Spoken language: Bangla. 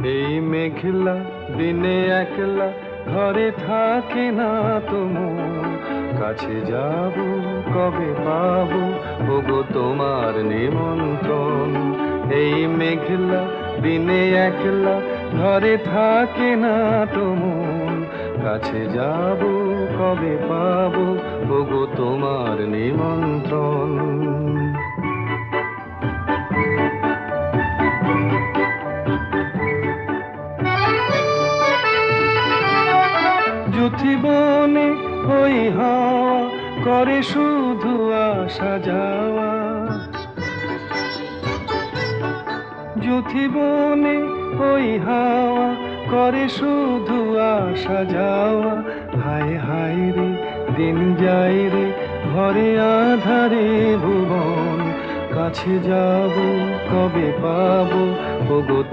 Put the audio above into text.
এই মেঘলা দিনে একলা ঘরে থাকে না তোমার, কাছে যাব কবে পাবো ওগো তোমার নিমন্ত্রণ। এই মেঘলা দিনে একলা ঘরে থাকে না তোমার, কাছে যাব কবে পাবো ওগো তোমার নিমন্ত্রণ। যুথিবনে ওই হাওয়া করে শুধু আসা যাওয়া, যুথিবনে ওই হাওয়া করে শুধু আসা যাওয়া। হায় হায় রে দিন যায় রে ঘরে আধারে ভুবন, কাছে যাব কবে পাবো ওগো